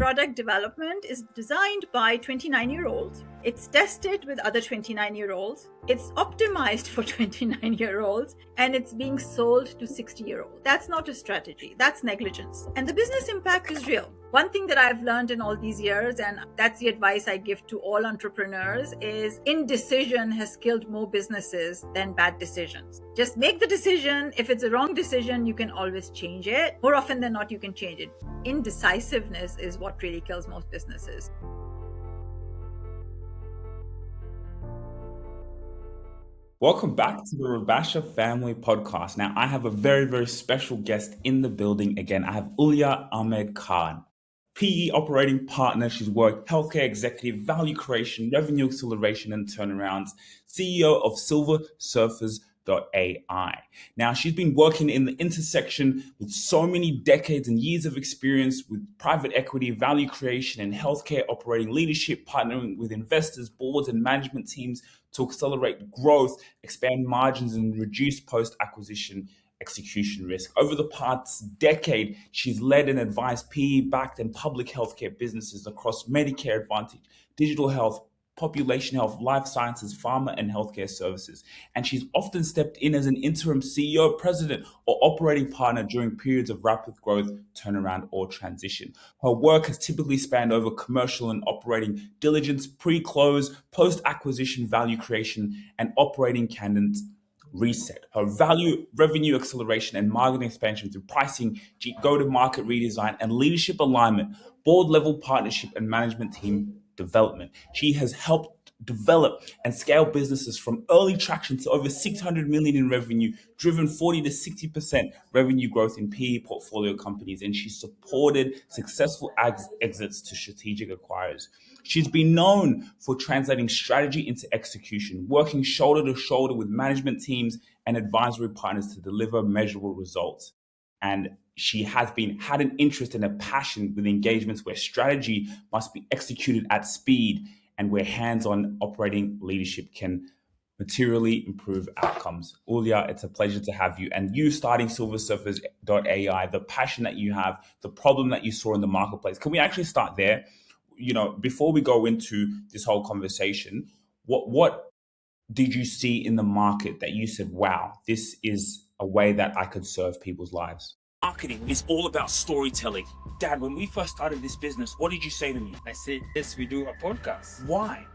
product development is designed by 29-year-olds. It's tested with other 29-year-olds. It's optimized for 29-year-olds, and it's being sold to 60-year-olds. That's not a strategy. That's negligence. And the business impact is real. One thing that I've learned in all these years, and that's the advice I give to all entrepreneurs, is indecision has killed more businesses than bad decisions. Just make the decision. If it's a wrong decision, you can always change it. More often than not, you can change it. Indecisiveness is what really kills most businesses. Welcome back to the Rabasha Family Podcast. Now, I have a very, very special guest in the building again. I have Ulya Ahmed Khan, PE operating partner. She's worked healthcare executive, value creation, revenue acceleration, and turnarounds, CEO of SilverSurfers.ai. Now, she's been working in the intersection with so many decades and years of experience with private equity, value creation, and healthcare operating leadership, partnering with investors, boards, and management teams to accelerate growth, expand margins, and reduce post-acquisition execution risk. Over the past decade, she's led and advised PE-backed and public healthcare businesses across Medicare Advantage, digital health, population health, life sciences, pharma, and healthcare services. And she's often stepped in as an interim CEO, president, or operating partner during periods of rapid growth, turnaround, or transition. Her work has typically spanned over commercial and operating diligence, pre-close, post-acquisition value creation, and operating cadence reset. Her value, revenue acceleration, and marketing expansion through pricing, go-to-market redesign, and leadership alignment, board-level partnership, and management team development. She has helped develop and scale businesses from early traction to over 600 million in revenue, driven 40 to 60% revenue growth in PE portfolio companies, and she supported successful exits to strategic acquirers. She's been known for translating strategy into execution, working shoulder to shoulder with management teams and advisory partners to deliver measurable results. And she has had an interest and a passion with engagements where strategy must be executed at speed and where hands-on operating leadership can materially improve outcomes. Ulya, it's a pleasure to have you. And you starting SilverSurfers.ai, the passion that you have, the problem that you saw in the marketplace. Can we actually start there? You know, before we go into this whole conversation, what did you see in the market that you said, wow, this is a way that I could serve people's lives? Marketing is all about storytelling. Dad, when we first started this business, what did you say to me? I said, yes, we do a podcast. Why?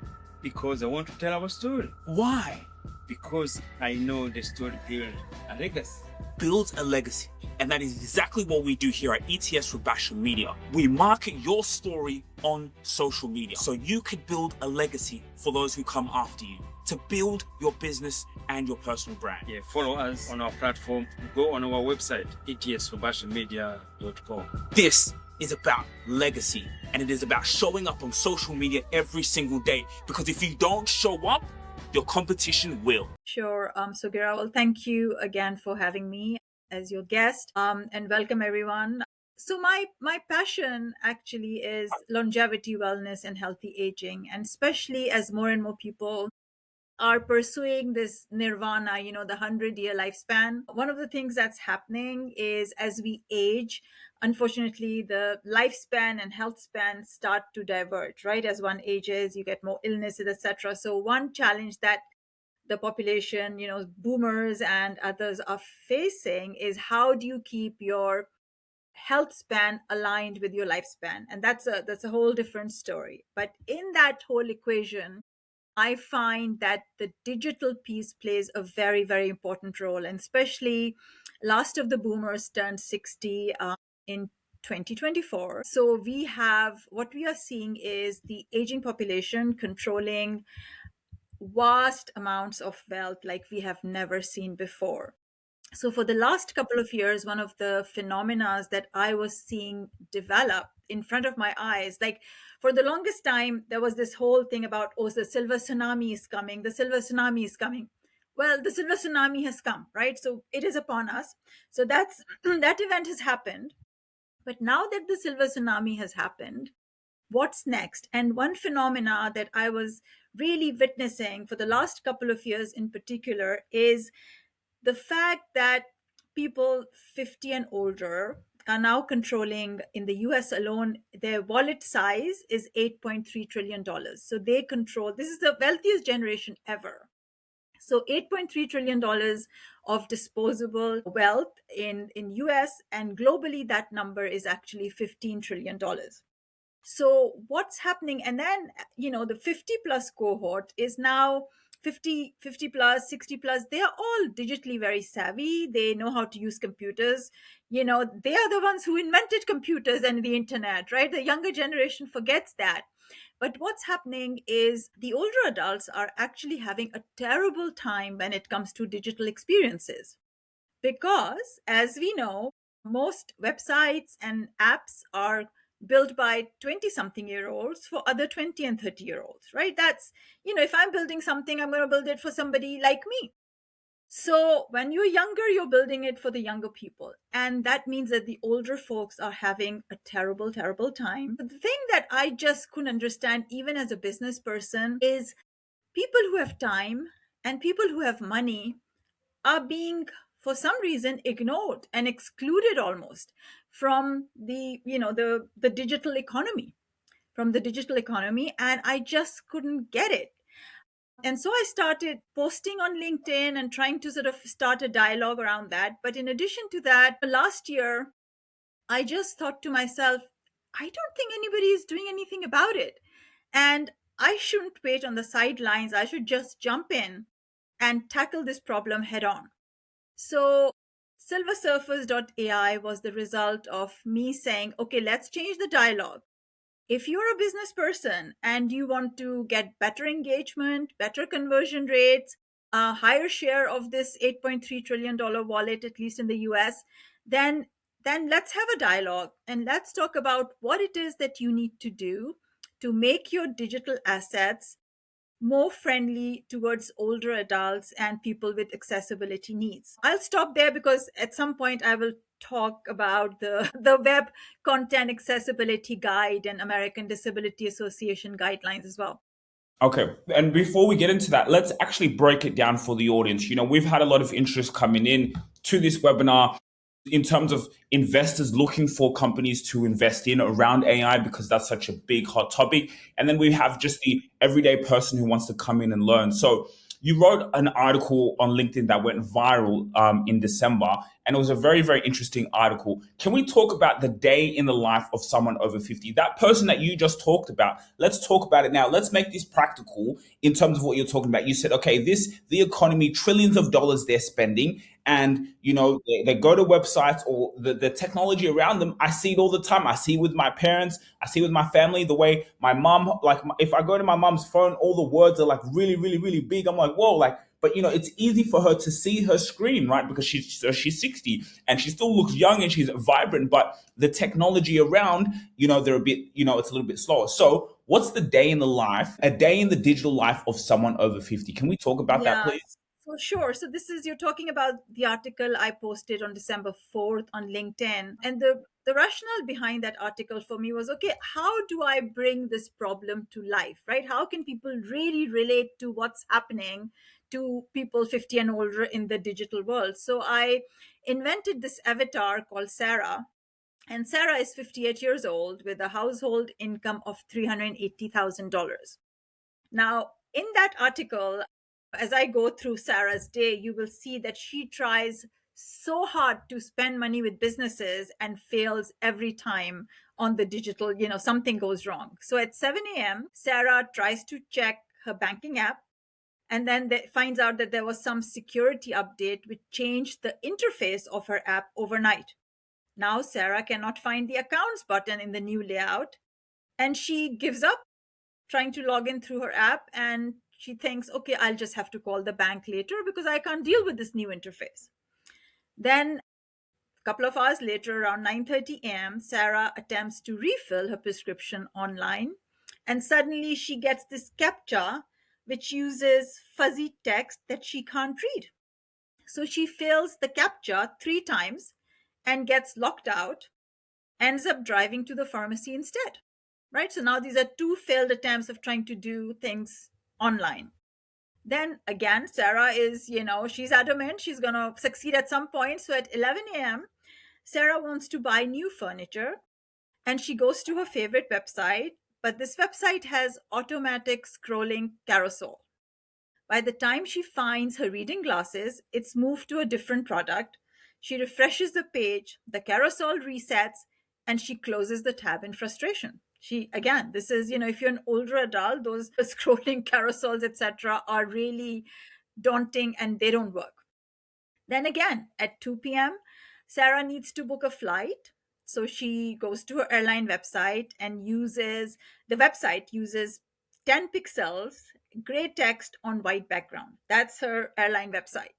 Because I want to tell our story. Why? Because I know the story builds a legacy. Builds a legacy. And that is exactly what we do here at ETS Rabasha Media. We market your story on social media so you could build a legacy for those who come after you, to build your business and your personal brand. Yeah, follow us on our platform. Go on our website, etsrabashamedia.com. This is about legacy, and it is about showing up on social media every single day, because if you don't show up, your competition will. Sure. So Gira, well, thank you again for having me as your guest, and welcome everyone. So my passion actually is longevity, wellness, and healthy aging, and especially as more and more people are pursuing this nirvana, the 100-year lifespan. One of the things that's happening is as we age, unfortunately, the lifespan and health span start to diverge, right? As one ages, you get more illnesses, etc. So one challenge that the population, boomers and others are facing is how do you keep your health span aligned with your lifespan? And that's a whole different story. But in that whole equation, I find that the digital piece plays a very, very important role. And especially last of the boomers turned 60 in 2024. So what we are seeing is the aging population controlling vast amounts of wealth like we have never seen before. So for the last couple of years, one of the phenomena that I was seeing develop in front of my eyes, like for the longest time, there was this whole thing about, the silver tsunami is coming. The silver tsunami is coming. Well, the silver tsunami has come, right? So it is upon us. So that event has happened. But now that the silver tsunami has happened, what's next? And one phenomena that I was really witnessing for the last couple of years in particular is the fact that people 50 and older are now controlling, in the US alone, their wallet size is $8.3 trillion. So they control, this is the wealthiest generation ever. So $8.3 trillion of disposable wealth in US, and globally that number is actually $15 trillion. So what's happening? And then, the 50 plus cohort is now 50 plus, 60 plus. They are all digitally very savvy. They know how to use computers. They are the ones who invented computers and the internet, right? The younger generation forgets that. But what's happening is the older adults are actually having a terrible time when it comes to digital experiences. Because, as we know, most websites and apps are built by 20 something year olds for other 20 and 30-year olds, right? That's, if I'm building something, I'm going to build it for somebody like me. So when you're younger, you're building it for the younger people. And that means that the older folks are having a terrible, terrible time. But the thing that I just couldn't understand, even as a business person, is people who have time and people who have money are being, for some reason, ignored and excluded almost from the digital economy, and I just couldn't get it. And so I started posting on LinkedIn and trying to sort of start a dialogue around that. But in addition to that, last year I just thought to myself, I don't think anybody is doing anything about it, and I shouldn't wait on the sidelines. I should just jump in and tackle this problem head on. So silversurfers.ai was the result of me saying, okay, let's change the dialogue. If you're a business person and you want to get better engagement, better conversion rates, a higher share of this $8.3 trillion wallet, at least in the US, then let's have a dialogue and let's talk about what it is that you need to do to make your digital assets more friendly towards older adults and people with accessibility needs. I'll stop there because at some point I will talk about the Web Content Accessibility Guide and American Disability Association guidelines as well. Okay. And before we get into that, let's actually break it down for the audience. We've had a lot of interest coming in to this webinar in terms of investors looking for companies to invest in around AI because that's such a big hot topic. And then we have just the everyday person who wants to come in and learn. So you wrote an article on LinkedIn that went viral in December, and it was a very, very interesting article. Can we talk about the day in the life of someone over 50? That person that you just talked about, let's talk about it now. Let's make this practical in terms of what you're talking about. You said, okay, the economy, trillions of dollars they're spending, and they go to websites or the technology around them. I see it all the time. I see it with my parents. I see it with my family. The way my mom, if I go to my mom's phone, all the words are like really, really, really big. I'm like, whoa, but it's easy for her to see her screen, right? Because she's 60 and she still looks young and she's vibrant, but the technology around, they're a bit, it's a little bit slower. So what's a day in the digital life of someone over 50? Can we talk about that, please? So sure. So you're talking about the article I posted on December 4th on LinkedIn. And the rationale behind that article for me was, okay, how do I bring this problem to life, right? How can people really relate to what's happening to people 50 and older in the digital world? So I invented this avatar called Sarah. And Sarah is 58 years old with a household income of $380,000. Now, in that article, as I go through Sarah's day, you will see that she tries so hard to spend money with businesses and fails every time on the digital, something goes wrong. So at 7 a.m., Sarah tries to check her banking app and then finds out that there was some security update which changed the interface of her app overnight. Now Sarah cannot find the accounts button in the new layout and she gives up trying to log in through her app, and she thinks, okay, I'll just have to call the bank later because I can't deal with this new interface. Then a couple of hours later, around 9:30 a.m., Sarah attempts to refill her prescription online, and suddenly she gets this CAPTCHA which uses fuzzy text that she can't read. So she fails the CAPTCHA 3 times and gets locked out, ends up driving to the pharmacy instead. Right? So now these are 2 failed attempts of trying to do things online. Then again, Sarah is, she's adamant she's going to succeed at some point. So at 11 a.m., Sarah wants to buy new furniture and she goes to her favorite website, but this website has automatic scrolling carousel. By the time she finds her reading glasses, it's moved to a different product. She refreshes the page, the carousel resets, and she closes the tab in frustration. Again, this is, if you're an older adult, those scrolling carousels, etc., are really daunting and they don't work. Then again, at 2 p.m., Sarah needs to book a flight. So she goes to her airline website and the website uses 10 pixels, gray text on white background. That's her airline website.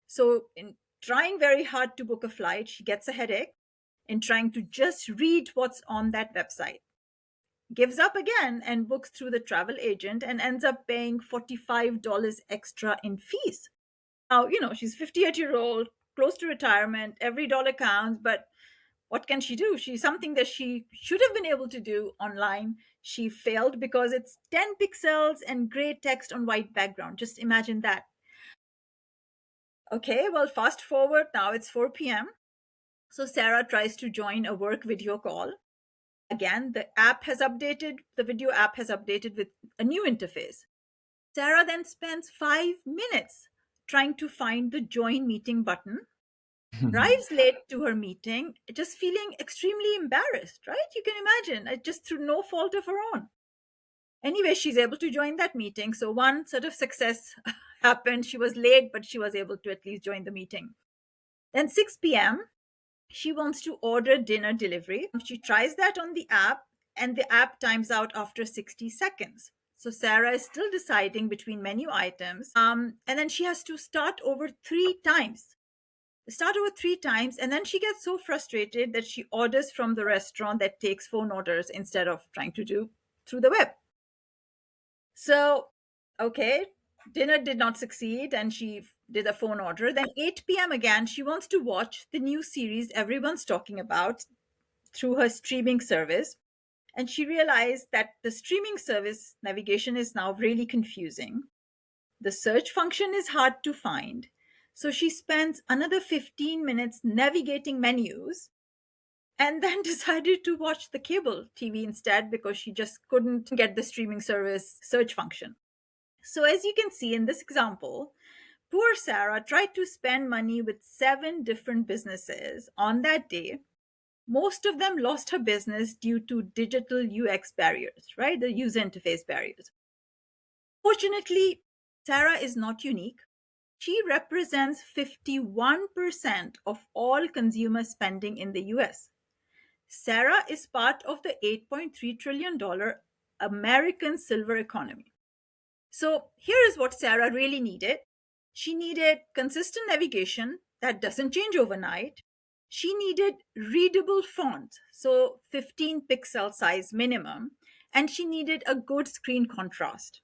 So in trying very hard to book a flight, she gets a headache in trying to just read what's on that website. Gives up again and books through the travel agent and ends up paying $45 extra in fees. Now, she's 58-year-old, close to retirement, every dollar counts, but what can she do? Something that she should have been able to do online. She failed because it's 10 pixels and gray text on white background. Just imagine that. Okay, well, fast forward, now it's 4 p.m. So Sarah tries to join a work video call. Again, the video app has updated with a new interface. Sarah then spends 5 minutes trying to find the join meeting button, arrives late to her meeting, just feeling extremely embarrassed, right? You can imagine, just through no fault of her own. Anyway, she's able to join that meeting. So one sort of success happened. She was late, but she was able to at least join the meeting. Then 6 p.m., she wants to order dinner delivery. She tries that on the app, and the app times out after 60 seconds. So Sarah is still deciding between menu items. And then she has to start over 3 times. And then she gets so frustrated that she orders from the restaurant that takes phone orders instead of trying to do through the web. So, okay, dinner did not succeed and she did a phone order. Then 8 p.m. again, she wants to watch the new series everyone's talking about through her streaming service. And she realized that the streaming service navigation is now really confusing. The search function is hard to find. So she spends another 15 minutes navigating menus and then decided to watch the cable TV instead because she just couldn't get the streaming service search function. So as you can see in this example, poor Sarah tried to spend money with 7 different businesses on that day. Most of them lost her business due to digital UX barriers, right? The user interface barriers. Fortunately, Sarah is not unique. She represents 51% of all consumer spending in the US. Sarah is part of the $8.3 trillion American silver economy. So here is what Sarah really needed. She needed consistent navigation that doesn't change overnight. She needed readable font, so 15 pixel size minimum, and she needed a good screen contrast.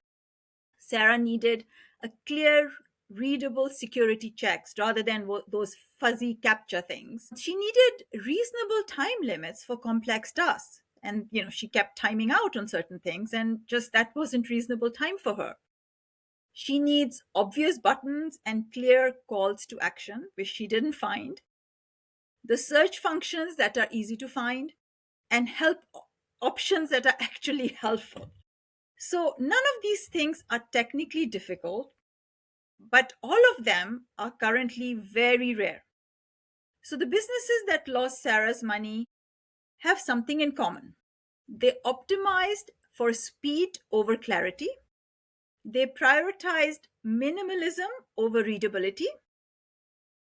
Sarah needed a clear, readable security checks rather than those fuzzy captcha things. She needed reasonable time limits for complex tasks. And, she kept timing out on certain things and just that wasn't reasonable time for her. She needs obvious buttons and clear calls to action, which she didn't find. The search functions that are easy to find and help options that are actually helpful. So none of these things are technically difficult, but all of them are currently very rare. So the businesses that lost Sarah's money have something in common. They optimized for speed over clarity. They prioritized minimalism over readability.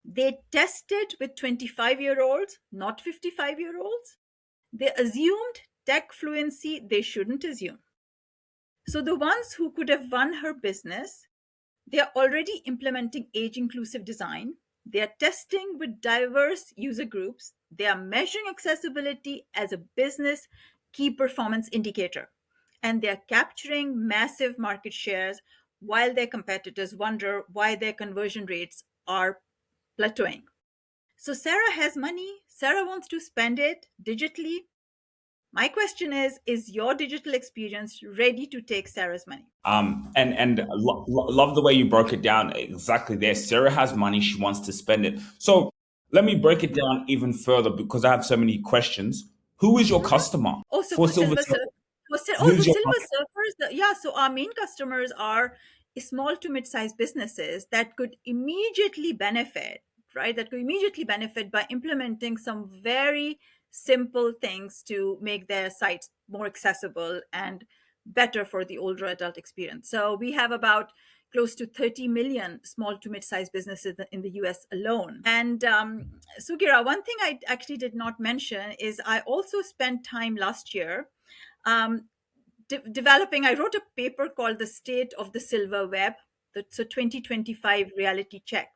They tested with 25-year-olds, not 55-year-olds. They assumed tech fluency they shouldn't assume. So the ones who could have won her business, they are already implementing age-inclusive design. They are testing with diverse user groups. They are measuring accessibility as a business key performance indicator. And they are capturing massive market shares while their competitors wonder why their conversion rates are plateauing. So Sarah has money. Sarah wants to spend it digitally. My question is your digital experience ready to take Sarah's money? Love the way you broke it down exactly there. Sarah has money, she wants to spend it. So Let me break it down even further because I have so many questions. Who is your customer Also for for Silver silver Surfer? for Who's your silver surfers, yeah, so our main customers are small to mid-sized businesses that could immediately benefit, right, that could immediately benefit by implementing some very simple things to make their sites more accessible and better for the older adult experience. So we have about close to 30 million small to mid-sized businesses in the US alone. And Sugira, one thing I actually did not mention is I also spent time last year um, developing. I wrote a paper called The State of the Silver Web, so 2025 reality check.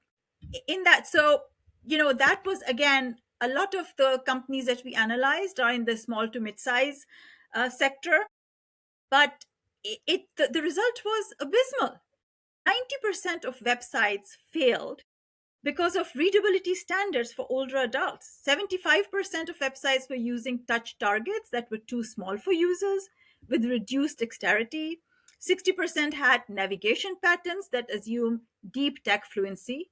In that, so, that was again, a lot of the companies that we analyzed are in the small to mid-size sector, but the result was abysmal. 90% of websites failed because of readability standards for older adults. 75% of websites were using touch targets that were too small for users with reduced dexterity. 60% had navigation patterns that assume deep tech fluency.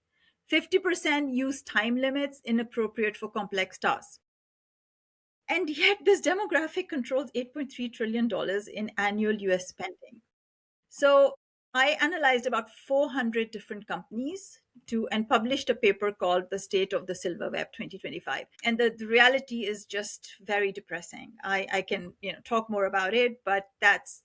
50% used time limits inappropriate for complex tasks. And yet, this demographic controls $8.3 trillion in annual US spending. So I analyzed about 400 different companies and published a paper called The State of the Silver Web 2025. And the reality is just very depressing. I can, talk more about it, but that's,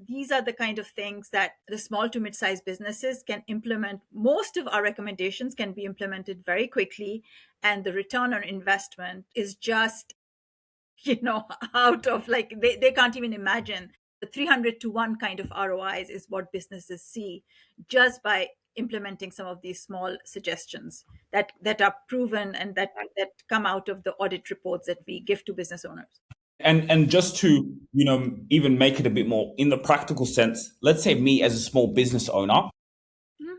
these are the kind of things that the small to mid-sized businesses can implement. Most of our recommendations can be implemented very quickly, and the return on investment is just, out of, like, they can't even imagine. The 300 to 1 kind of ROIs is what businesses see just by implementing some of these small suggestions that are proven and that come out of the audit reports that we give to business owners. And just to, even make it a bit more in the practical sense, let's say me as a small business owner, Mhm.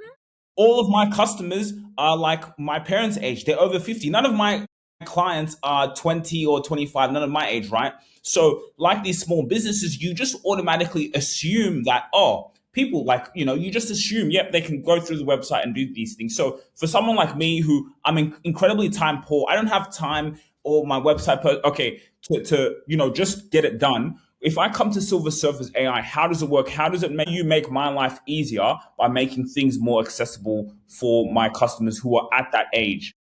all of my customers are like my parents' age. They're over 50. None of my clients are 20 or 25, none of my age, right? So, like these small businesses, you just automatically assume that, oh, people like, you just assume, yep, they can go through the website and do these things. So, for someone like me who I'm incredibly time poor, I don't have time or my website, okay, to just get it done. If I come to Silver Surfer's AI, how does it work? How does it make my life easier by making things more accessible for my customers who are at that age?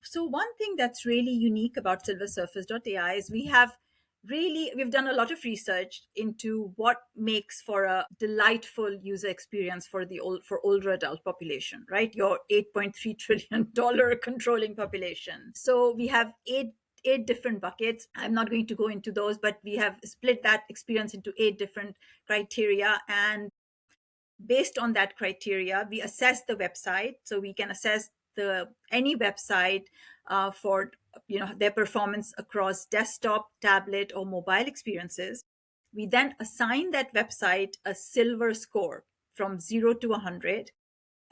So one thing that's really unique about silversurfers.ai is we've done a lot of research into what makes for a delightful user experience for older adult population, right? Your $8.3 trillion controlling population. So we have eight different buckets. I'm not going to go into those, but we have split that experience into 8 different criteria. And based on that criteria, we assess the website. So we can assess any website for their performance across desktop, tablet, or mobile experiences. We then assign that website a silver score from 0 to 100.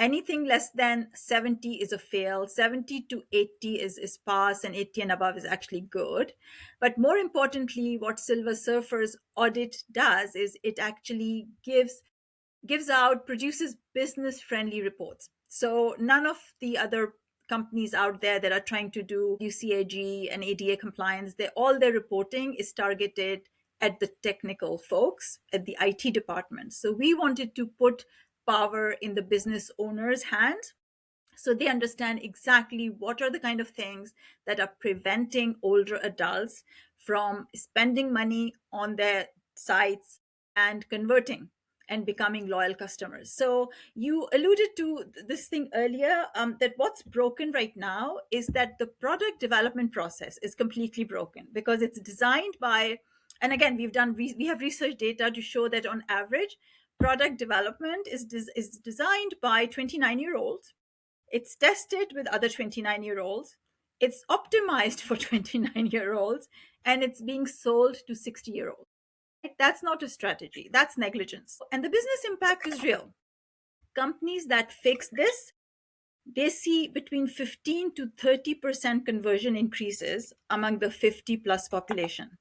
Anything less than 70 is a fail, 70 to 80 is pass, and 80 and above is actually good. But more importantly, what Silver Surfer's audit does is it actually produces business friendly reports. So none of the other companies out there that are trying to do UCAG and ADA compliance, all their reporting is targeted at the technical folks at the IT department. So we wanted to put power in the business owner's hands, so they understand exactly what are the kind of things that are preventing older adults from spending money on their sites and converting and becoming loyal customers. So you alluded to this thing earlier, that what's broken right now is that the product development process is completely broken because it's designed by, and again, we have research data to show that on average, product development is designed by 29-year-olds. It's tested with other 29-year-olds. It's optimized for 29-year-olds, and it's being sold to 60-year-olds. That's not a strategy. That's negligence. And the business impact is real. Companies that fix this, they see between 15 to 30% conversion increases among the 50 plus population.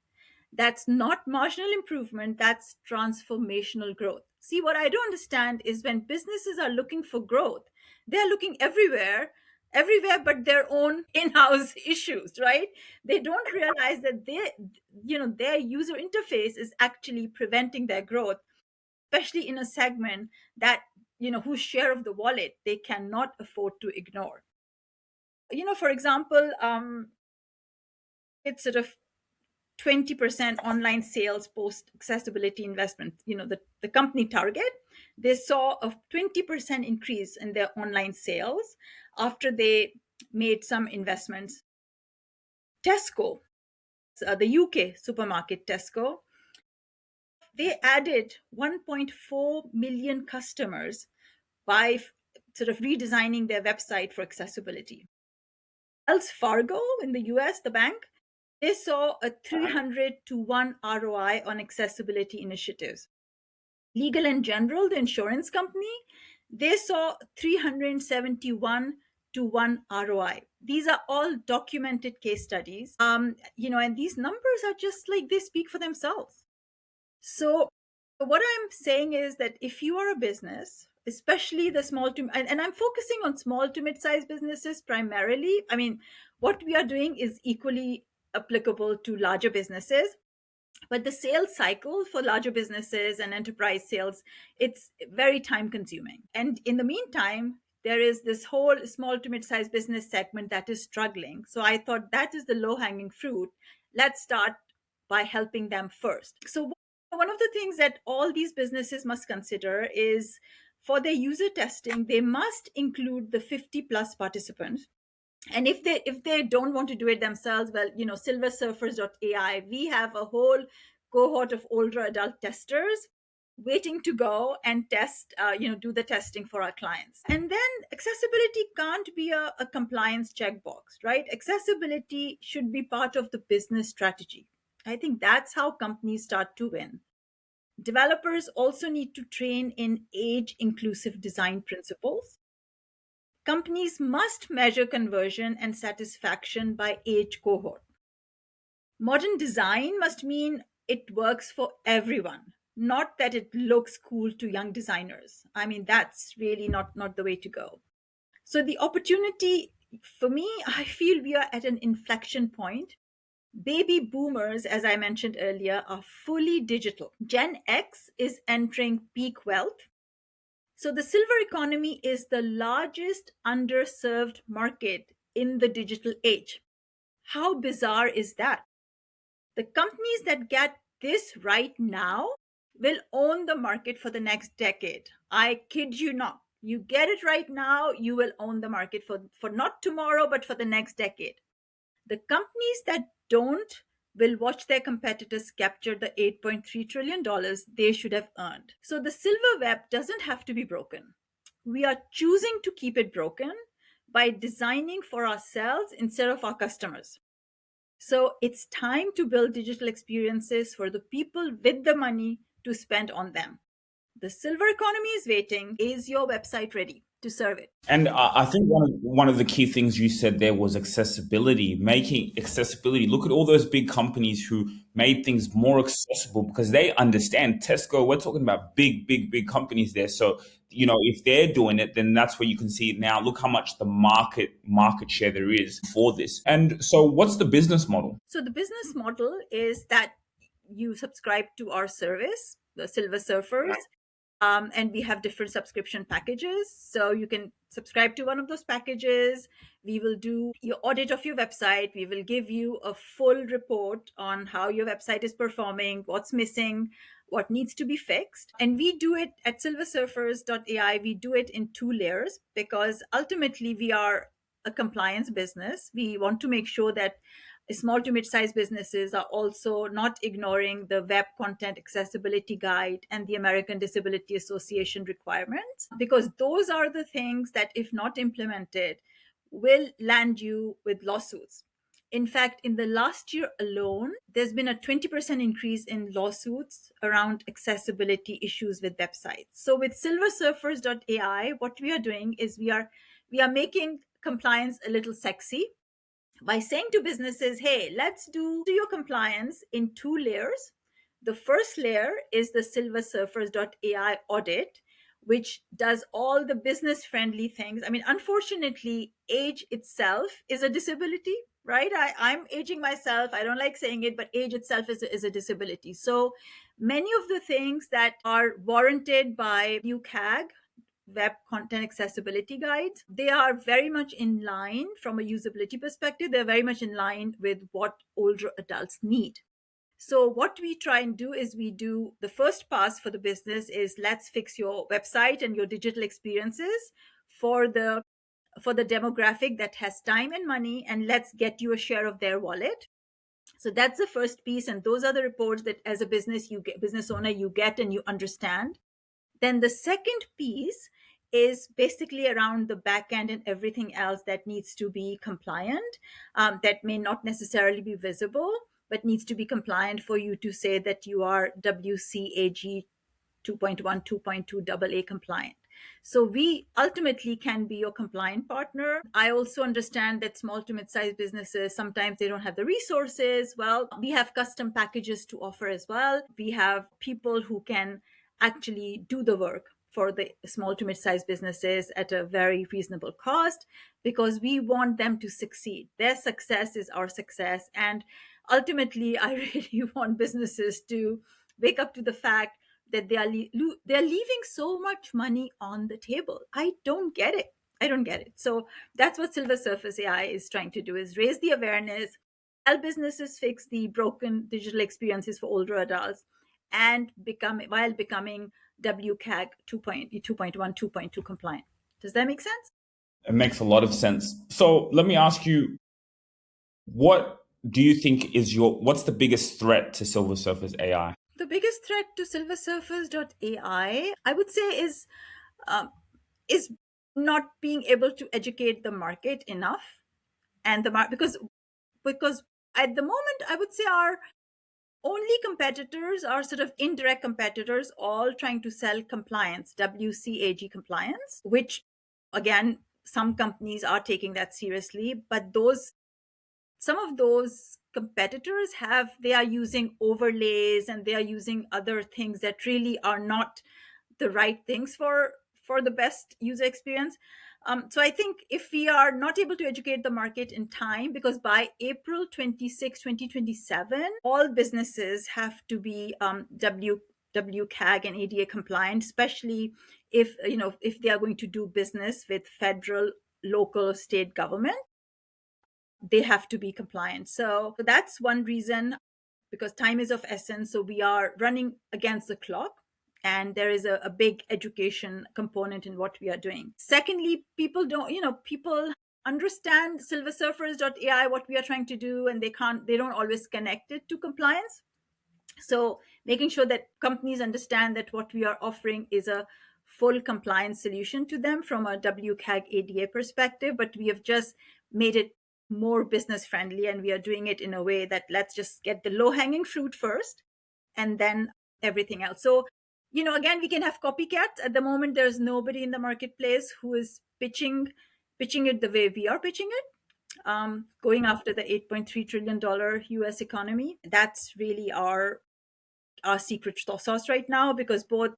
That's not marginal improvement, that's transformational growth. See, what I don't understand is when businesses are looking for growth, they're looking everywhere, everywhere but their own in-house issues, right? They don't realize that their user interface is actually preventing their growth, especially in a segment that, whose share of the wallet they cannot afford to ignore. For example, it's sort of 20% online sales post accessibility investment. The company Target, they saw a 20% increase in their online sales after they made some investments. Tesco, the UK supermarket Tesco, they added 1.4 million customers by sort of redesigning their website for accessibility. Wells Fargo in the US, the bank, they saw a 300 to 1 ROI on accessibility initiatives. Legal and General, the insurance company, they saw 371 to 1 ROI. These are all documented case studies. And these numbers are just like, they speak for themselves. So what I'm saying is that if you are a business, especially the small to, and I'm focusing on small to mid-sized businesses primarily. I mean, what we are doing is equally applicable to larger businesses, but the sales cycle for larger businesses and enterprise sales, it's very time consuming. And in the meantime, there is this whole small to mid-sized business segment that is struggling. So I thought that is the low-hanging fruit. Let's start by helping them first. So one of the things that all these businesses must consider is, for their user testing, they must include the 50 plus participants. And if they don't want to do it themselves, well, silversurfers.ai, we have a whole cohort of older adult testers waiting to go and test, do the testing for our clients. And then accessibility can't be a compliance checkbox, right? Accessibility should be part of the business strategy. I think that's how companies start to win. Developers also need to train in age inclusive design principles. Companies must measure conversion and satisfaction by age cohort. Modern design must mean it works for everyone, not that it looks cool to young designers. I mean, that's really not the way to go. So the opportunity, for me, I feel we are at an inflection point. Baby boomers, as I mentioned earlier, are fully digital. Gen X is entering peak wealth. So the silver economy is the largest underserved market in the digital age. How bizarre is that? The companies that get this right now will own the market for the next decade. I kid you not. You get it right now, you will own the market for not tomorrow, but for the next decade. The companies that don't will watch their competitors capture the $8.3 trillion they should have earned. So the silver web doesn't have to be broken. We are choosing to keep it broken by designing for ourselves instead of our customers. So it's time to build digital experiences for the people with the money to spend on them. The silver economy is waiting. Is your website ready to serve it? And I think one of the key things you said there was accessibility, making accessibility. Look at all those big companies who made things more accessible because they understand. Tesco, we're talking about big companies there. So, if they're doing it, then that's where you can see it now. Look how much the market share there is for this. And so what's the business model? So the business model is that you subscribe to our service, the Silver Surfers. And we have different subscription packages. So you can subscribe to one of those packages. We will do your audit of your website. We will give you a full report on how your website is performing, what's missing, what needs to be fixed. And we do it at silversurfers.ai. We do it in 2 layers because ultimately we are a compliance business. We want to make sure that small to mid-sized businesses are also not ignoring the Web Content Accessibility Guide and the American Disability Association requirements, because those are the things that, if not implemented, will land you with lawsuits. In fact, in the last year alone, there's been a 20% increase in lawsuits around accessibility issues with websites. So with silversurfers.ai, what we are doing is we are making compliance a little sexy by saying to businesses, hey, let's do your compliance in 2 layers. The first layer is the silversurfers.ai audit, which does all the business friendly things. I mean, unfortunately, age itself is a disability, right? I'm aging myself. I don't like saying it, but age itself is a disability. So many of the things that are warranted by UCAG, Web Content Accessibility Guides, they are very much in line from a usability perspective. They're very much in line with what older adults need. So what we try and do is we do the first pass for the business is let's fix your website and your digital experiences for the demographic that has time and money, and let's get you a share of their wallet. So that's the first piece, and those are the reports that as a business owner you get and you understand. Then the second piece is basically around the back end and everything else that needs to be compliant, that may not necessarily be visible, but needs to be compliant for you to say that you are WCAG 2.1, 2.2 AA compliant. So we ultimately can be your compliant partner. I also understand that small to mid-sized businesses, sometimes they don't have the resources. Well, we have custom packages to offer as well. We have people who can actually do the work for the small to mid-sized businesses at a very reasonable cost, because we want them to succeed. Their success is our success. And ultimately, I really want businesses to wake up to the fact that they're leaving so much money on the table. I don't get it. So that's what Silver Surface AI is trying to do, is raise the awareness, help businesses fix the broken digital experiences for older adults, and becoming WCAG 2.1, 2.2 compliant. Does that make sense? It makes a lot of sense. So let me ask you, what do you think what's the biggest threat to Silver Surface AI? The biggest threat to silversurface.ai, I would say, is not being able to educate the market enough, and because at the moment, I would say our only competitors are sort of indirect competitors, all trying to sell compliance, WCAG compliance, which again, some companies are taking that seriously, but some of those competitors they are using overlays and they are using other things that really are not the right things for the best user experience. So I think if we are not able to educate the market in time, because by April 26, 2027, all businesses have to be WCAG and ADA compliant, especially if they are going to do business with federal, local, state government. They have to be compliant. So that's one reason, because time is of essence. So we are running against the clock, and there is a big education component in what we are doing. Secondly, people understand silversurfers.ai, what we are trying to do, and they don't always connect it to compliance. So making sure that companies understand that what we are offering is a full compliance solution to them from a WCAG ADA perspective, but we have just made it more business friendly, and we are doing it in a way that let's just get the low hanging fruit first and then everything else. So again, we can have copycats. At the moment, there's nobody in the marketplace who is pitching it the way we are pitching it, going after the $8.3 trillion US economy. That's really our secret sauce right now, because both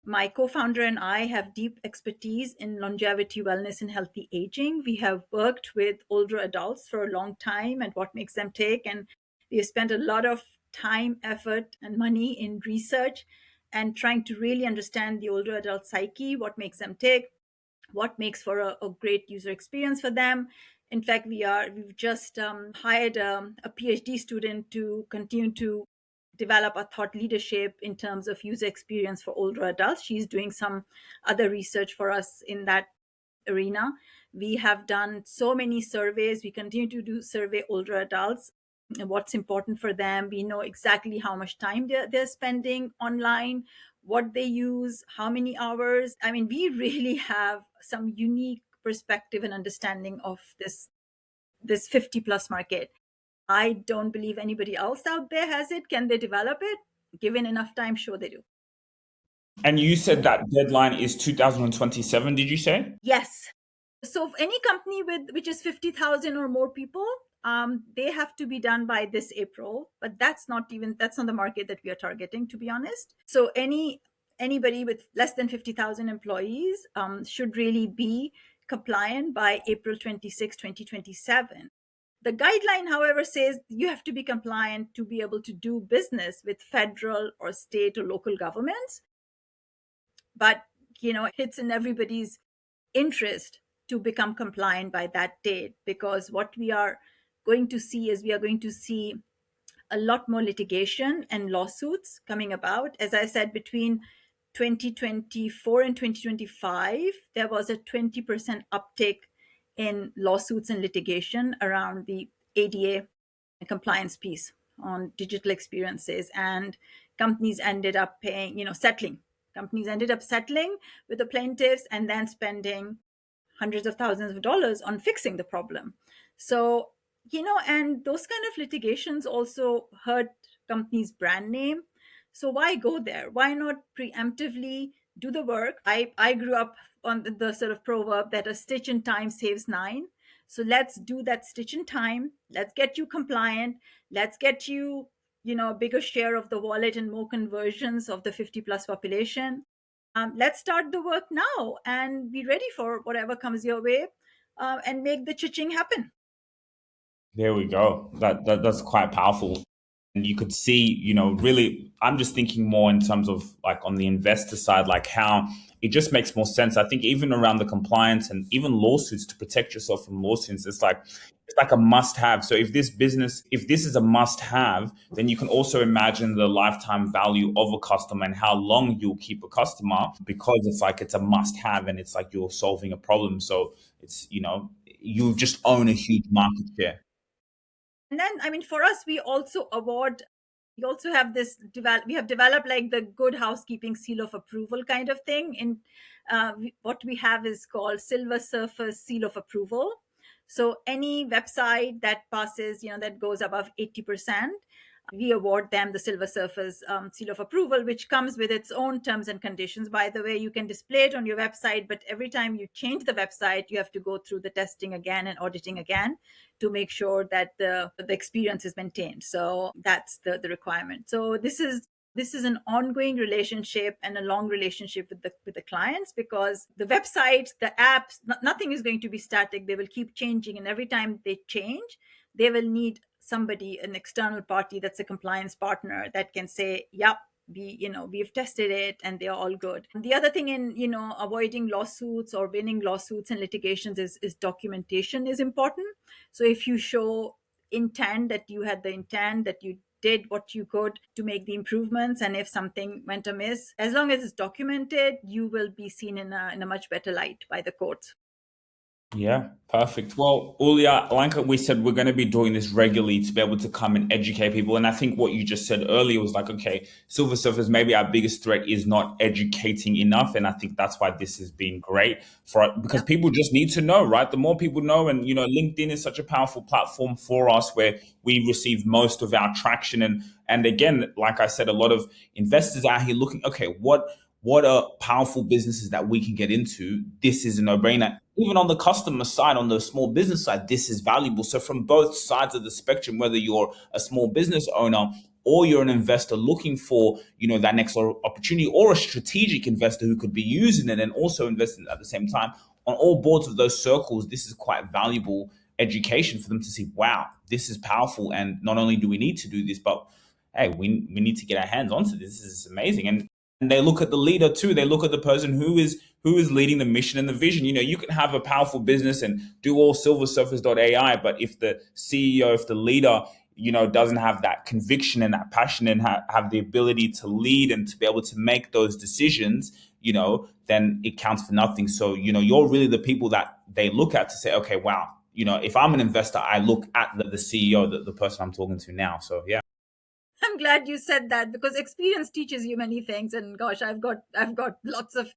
my co-founder and I have deep expertise in longevity, wellness, and healthy aging. We have worked with older adults for a long time and what makes them tick. And we have spent a lot of time, effort, and money in research and trying to really understand the older adult psyche, what makes them tick, what makes for a great user experience for them. In fact, we've just hired a PhD student to continue to develop a thought leadership in terms of user experience for older adults. She's doing some other research for us in that arena. We have done so many surveys. We continue to survey older adults and what's important for them. We know exactly how much time they're spending online, what they use, how many hours. I mean, we really have some unique perspective and understanding of this 50 plus market. I don't believe anybody else out there has it. Can they develop it? Given enough time, sure they do. And you said that deadline is 2027, did you say? Yes. So any company which is 50,000 or more people, they have to be done by this April, but that's not the market that we are targeting, to be honest. So any anybody with less than 50,000 employees should really be compliant by April 26, 2027. The guideline, however, says you have to be compliant to be able to do business with federal or state or local governments. But, it's in everybody's interest to become compliant by that date, because what we are going to see is we are going to see a lot more litigation and lawsuits coming about. As I said, between 2024 and 2025, there was a 20% uptick in lawsuits and litigation around the ADA compliance piece on digital experiences. And companies ended up paying, settling. Companies ended up settling with the plaintiffs and then spending hundreds of thousands of dollars on fixing the problem. So, and those kind of litigations also hurt companies' brand name. So why go there? Why not preemptively do the work? I grew up on the sort of proverb that a stitch in time saves nine. So let's do that stitch in time. Let's get you compliant. Let's get you, a bigger share of the wallet and more conversions of the 50 plus population. Let's start the work now and be ready for whatever comes your way, and make the chiching happen. There we go. That's quite powerful. And you could see, really, I'm just thinking more in terms of like on the investor side, like how it just makes more sense. I think even around the compliance and even lawsuits to protect yourself from lawsuits, it's like a must have. So if this is a must have, then you can also imagine the lifetime value of a customer and how long you'll keep a customer, because it's a must have and it's like you're solving a problem. So it's, you just own a huge market share. And then, for us, we also have we have developed like the good housekeeping seal of approval kind of thing. And what we have is called Silver Surface Seal of Approval. So any website that passes, that goes above 80%, we award them the Silver Surface Seal of Approval, which comes with its own terms and conditions. By the way, you can display it on your website, but every time you change the website, you have to go through the testing again and auditing again to make sure that the experience is maintained. So that's the requirement. So this is an ongoing relationship and a long relationship with the clients, because the website, the apps, nothing is going to be static. They will keep changing, and every time they change, they will need somebody, an external party that's a compliance partner, that can say, yep, we've tested it and they're all good. The other thing in avoiding lawsuits or winning lawsuits and litigations is documentation is important. So if you show intent, that you had the intent, that you did what you could to make the improvements, and if something went amiss, as long as it's documented, you will be seen in a much better light by the courts. Yeah, perfect. Well, Ulya, like we said, we're going to be doing this regularly to be able to come and educate people. And I think what you just said earlier was like, okay, Silver Surfers, maybe our biggest threat is not educating enough. And I think that's why this has been great because people just need to know, right? The more people know, and, LinkedIn is such a powerful platform for us where we receive most of our traction. And again, like I said, a lot of investors out here looking, okay, what are powerful businesses that we can get into? This is a no-brainer. Even on the customer side, on the small business side, this is valuable. So from both sides of the spectrum, whether you're a small business owner or you're an investor looking for, that next opportunity, or a strategic investor who could be using it and also investing at the same time, on all boards of those circles, this is quite valuable education for them to see, wow, this is powerful. And not only do we need to do this, but hey, we need to get our hands onto this. This is amazing. And they look at the leader too. They look at the person who is leading the mission and the vision. You can have a powerful business and do all silversurface.ai, but if the CEO, if the leader, doesn't have that conviction and that passion and have the ability to lead and to be able to make those decisions, then it counts for nothing. So, you're really the people that they look at to say, okay, wow, if I'm an investor, I look at the CEO, the person I'm talking to now. So, yeah. I'm glad you said that, because experience teaches you many things. And gosh, I've got lots of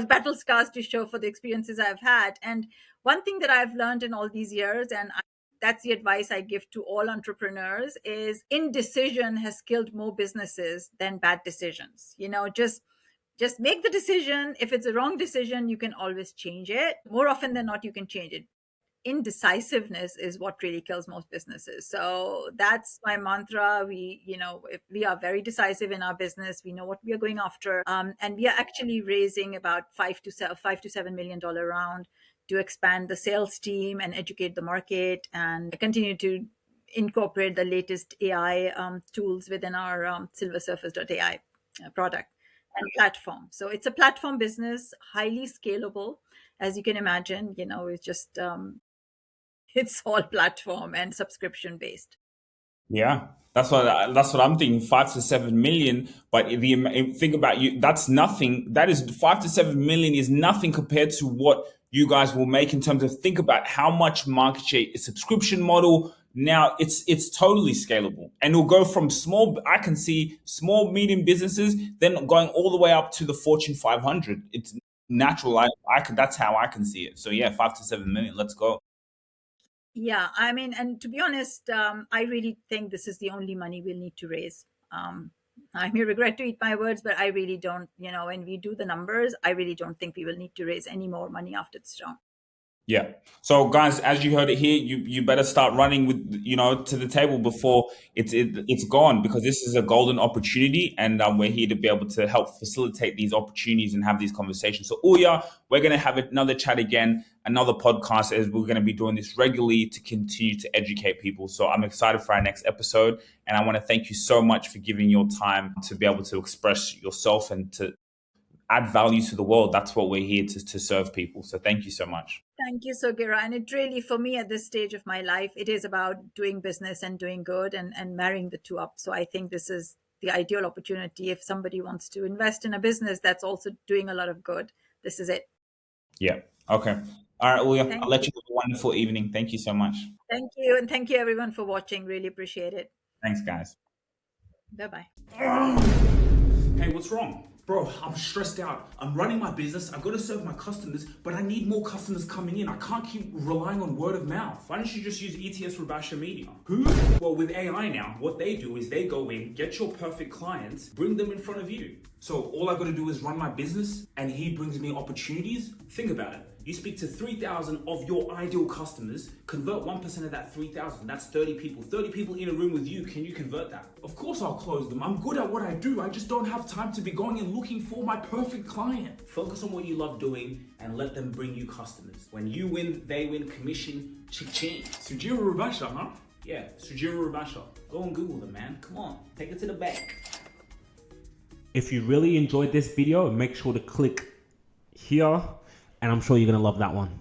battle scars to show for the experiences I've had. And one thing that I've learned in all these years, and that's the advice I give to all entrepreneurs, is indecision has killed more businesses than bad decisions. Just make the decision. If it's a wrong decision, you can always change it. More often than not, you can change it. indecisiveness is what really kills most businesses. So that's my mantra. If we are very decisive in our business, we know what we are going after, and we are actually raising about $5 to $7 million round to expand the sales team and educate the market and continue to incorporate the latest AI tools within our silversurface.ai product and platform. So it's a platform business, highly scalable. As you can imagine, it's just it's all platform and subscription based. Yeah, that's what I'm thinking. 5 to 7 million, but think about you. That's nothing. That is 5 to 7 million is nothing compared to what you guys will make in terms of think about how much market share a subscription model. Now it's totally scalable, and it'll go from small. I can see small, medium businesses, then going all the way up to the Fortune 500. It's natural. I can. That's how I can see it. So yeah, 5 to 7 million. Let's go. Yeah, I mean, and to be honest, I really think this is the only money we'll need to raise. I may regret to eat my words, but I really don't, when we do the numbers, I really don't think we will need to raise any more money after this round. Yeah. So guys, as you heard it here, you better start running with to the table before it's gone, because this is a golden opportunity, and we're here to be able to help facilitate these opportunities and have these conversations. So Ulya, we're going to have another chat again, another podcast, as we're going to be doing this regularly to continue to educate people. So I'm excited for our next episode, and I want to thank you so much for giving your time to be able to express yourself and to add value to the world. That's what we're here to serve people. So thank you so much. Thank you, Sogira. And it really, for me at this stage of my life, it is about doing business and doing good and marrying the two up. So I think this is the ideal opportunity. If somebody wants to invest in a business that's also doing a lot of good, this is it. Yeah. Okay. All right, Ulya, Thank I'll let you. you have a wonderful evening. Thank you so much. Thank you. And thank you everyone for watching. Really appreciate it. Thanks, guys. Bye-bye. Hey, what's wrong? Bro, I'm stressed out. I'm running my business. I've got to serve my customers, but I need more customers coming in. I can't keep relying on word of mouth. Why don't you just use ETS Rabasha Media? Who? Well, with AI now, what they do is they go in, get your perfect clients, bring them in front of you. So all I got to do is run my business and he brings me opportunities. Think about it. You speak to 3,000 of your ideal customers, convert 1% of that 3,000. That's 30 people. 30 people in a room with you. Can you convert that? Of course I'll close them. I'm good at what I do. I just don't have time to be going and looking for my perfect client. Focus on what you love doing and let them bring you customers. When you win, they win, commission, ching. Sujira Rabasha, huh? Yeah, Sujira Rabasha. Go and Google them, man. Come on, take it to the bank. If you really enjoyed this video, make sure to click here, and I'm sure you're gonna love that one.